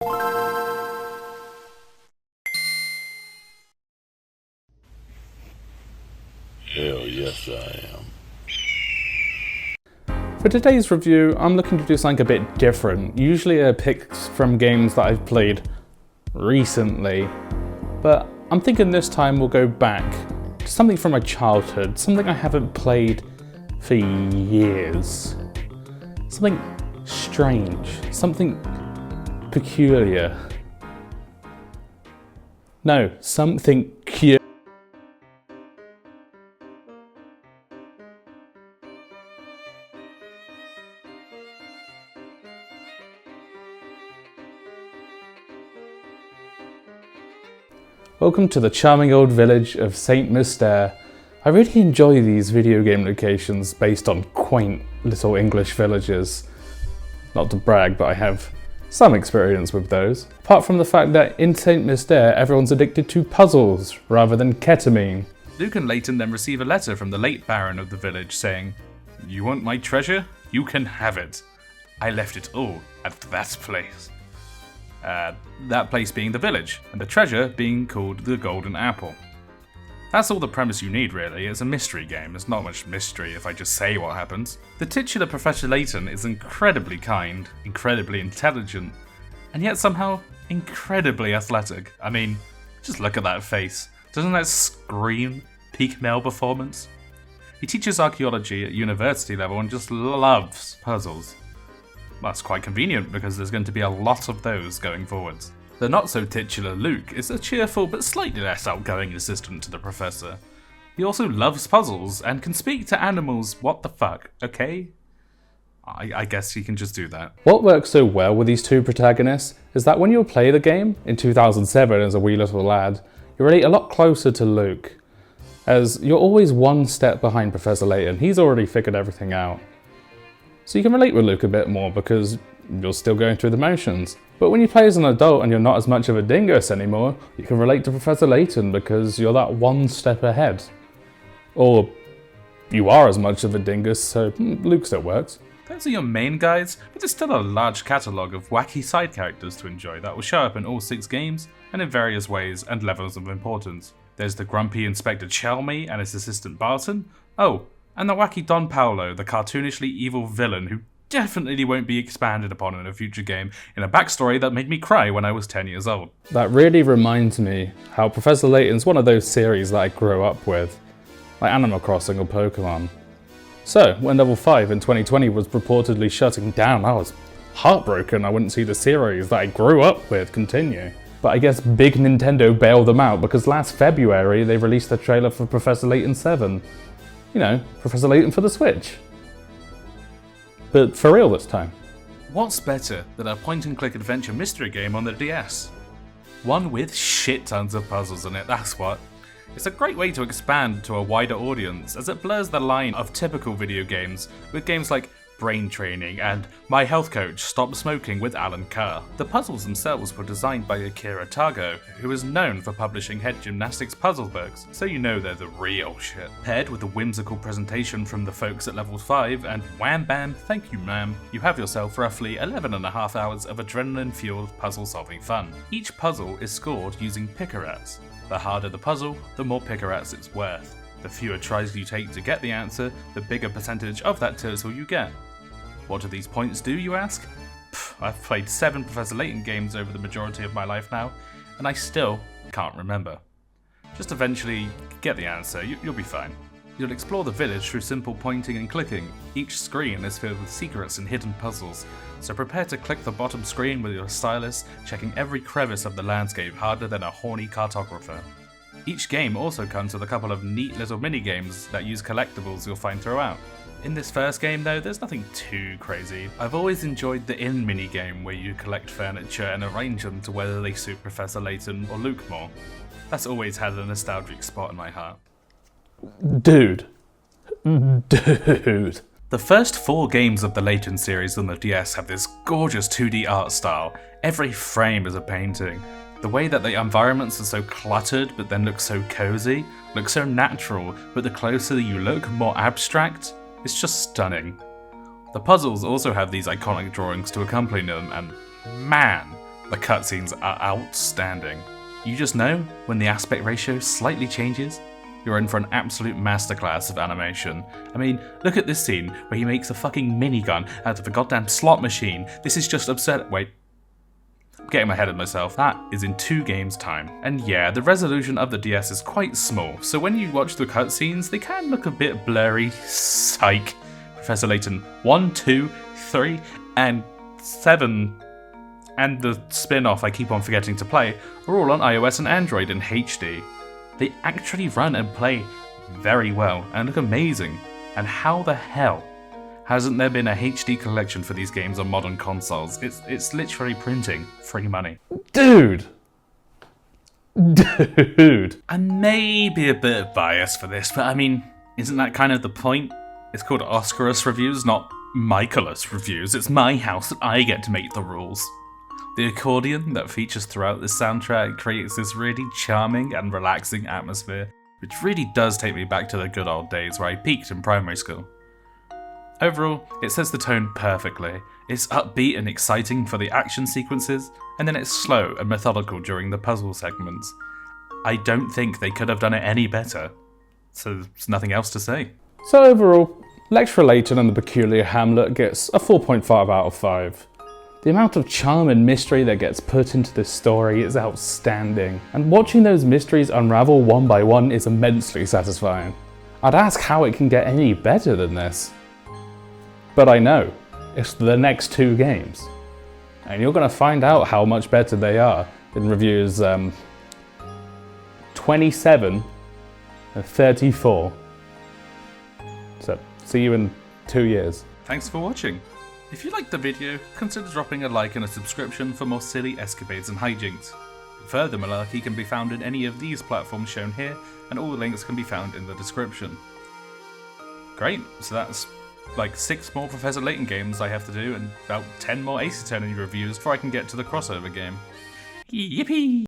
Hell yes I am. For today's review, I'm looking to do something a bit different. Usually I pick from games that I've played recently, but I'm thinking this time we'll go back to something from my childhood, something I haven't played for years. Something strange, something peculiar. No, something cute. Welcome to the charming old village of Saint Mystère. I really enjoy these video game locations based on quaint little English villages. Not to brag, but I have some experience with those. Apart from the fact that in Saint Mystère, everyone's addicted to puzzles rather than ketamine. Luke and Layton then receive a letter from the late Baron of the village saying, "You want my treasure? You can have it. I left it all at that place." That place being the village, and the treasure being called the Golden Apple. That's all the premise you need really. It's a mystery game. There's not much mystery if I just say what happens. The titular Professor Layton is incredibly kind, incredibly intelligent, and yet somehow incredibly athletic. I mean, just look at that face. Doesn't that scream peak male performance? He teaches archaeology at university level and just loves puzzles. That's quite convenient because there's going to be a lot of those going forwards. The not so titular Luke is a cheerful but slightly less outgoing assistant to the professor. He also loves puzzles and can speak to animals. What the fuck, okay? I guess he can just do that. What works so well with these two protagonists is that when you play the game in 2007 as a wee little lad, you relate a lot closer to Luke, as you're always one step behind Professor Layton. He's already figured everything out. So you can relate with Luke a bit more because you're still going through the motions. But when you play as an adult and you're not as much of a dingus anymore, you can relate to Professor Layton because you're that one step ahead. Or you are as much of a dingus, so Luke still works. Those are your main guys, but there's still a large catalogue of wacky side characters to enjoy that will show up in all 6 games and in various ways and levels of importance. There's the grumpy Inspector Chelmy and his assistant Barton. Oh, and the wacky Don Paolo, the cartoonishly evil villain who definitely won't be expanded upon in a future game in a backstory that made me cry when I was 10 years old. That really reminds me how Professor Layton's one of those series that I grew up with, like Animal Crossing or Pokemon. So, when Level 5 in 2020 was reportedly shutting down, I was heartbroken I wouldn't see the series that I grew up with continue. But I guess big Nintendo bailed them out because last February they released the trailer for Professor Layton 7. You know, Professor Layton for the Switch. But for real this time. What's better than a point-and-click adventure mystery game on the DS? One with shit tons of puzzles in it, that's what. It's a great way to expand to a wider audience as it blurs the line of typical video games with games like Brain Training and My Health Coach Stop Smoking with Alan Carr. The puzzles themselves were designed by Akira Tago, who is known for publishing head gymnastics puzzle books, so you know they're the real shit. Paired with a whimsical presentation from the folks at Level 5 and wham bam, thank you ma'am, you have yourself roughly 11.5 hours of adrenaline-fueled puzzle-solving fun. Each puzzle is scored using picarats. The harder the puzzle, the more picarats it's worth. The fewer tries you take to get the answer, the bigger percentage of that total you get. What do these points do, you ask? I've played 7 Professor Layton games over the majority of my life now, and I still can't remember. Just eventually get the answer, you'll be fine. You'll explore the village through simple pointing and clicking. Each screen is filled with secrets and hidden puzzles, so prepare to click the bottom screen with your stylus, checking every crevice of the landscape harder than a horny cartographer. Each game also comes with a couple of neat little mini-games that use collectibles you'll find throughout. In this first game though, there's nothing too crazy. I've always enjoyed the inn minigame where you collect furniture and arrange them to whether they suit Professor Layton or Luke more. That's always had a nostalgic spot in my heart. Dude. The first 4 games of the Layton series on the DS have this gorgeous 2D art style. Every frame is a painting. The way that the environments are so cluttered but then look so cozy, look so natural, but the closer you look, more abstract. It's just stunning. The puzzles also have these iconic drawings to accompany them, and man, The cutscenes are outstanding. You just know when the aspect ratio slightly changes, you're in for an absolute masterclass of animation. I mean, look at this scene where he makes a fucking minigun out of a goddamn slot machine. This is just absurd. Wait. I'm getting my head of myself. That is in 2 games' time. And yeah, the resolution of the DS is quite small, so when you watch the cutscenes, they can look a bit blurry. Psych. Professor Layton 1, 2, 3, and 7, and the spin-off I keep on forgetting to play, are all on iOS and Android in HD. They actually run and play very well and look amazing. And how the hell hasn't there been a HD collection for these games on modern consoles? It's literally printing free money. Dude! I may be a bit biased for this, but I mean, isn't that kind of the point? It's called Oscarus Reviews, not Michaelus Reviews. It's my house and I get to make the rules. The accordion that features throughout this soundtrack creates this really charming and relaxing atmosphere, which really does take me back to the good old days where I peaked in primary school. Overall, it sets the tone perfectly. It's upbeat and exciting for the action sequences, and then it's slow and methodical during the puzzle segments. I don't think they could have done it any better, so there's nothing else to say. So overall, Lecturer Layton and the Peculiar Hamlet gets a 4.5 out of 5. The amount of charm and mystery that gets put into this story is outstanding, and watching those mysteries unravel one by one is immensely satisfying. I'd ask how it can get any better than this. But I know, it's the next 2 games, and you're going to find out how much better they are in reviews 27 and 34. So, see you in 2 years. Thanks for watching. If you liked the video, consider dropping a like and a subscription for more silly escapades and hijinks. Further malarkey can be found in any of these platforms shown here, and all the links can be found in the description. Great, so that's like 6 more Professor Layton games I have to do, and about 10 more Ace Attorney reviews before I can get to the crossover game. Yippee!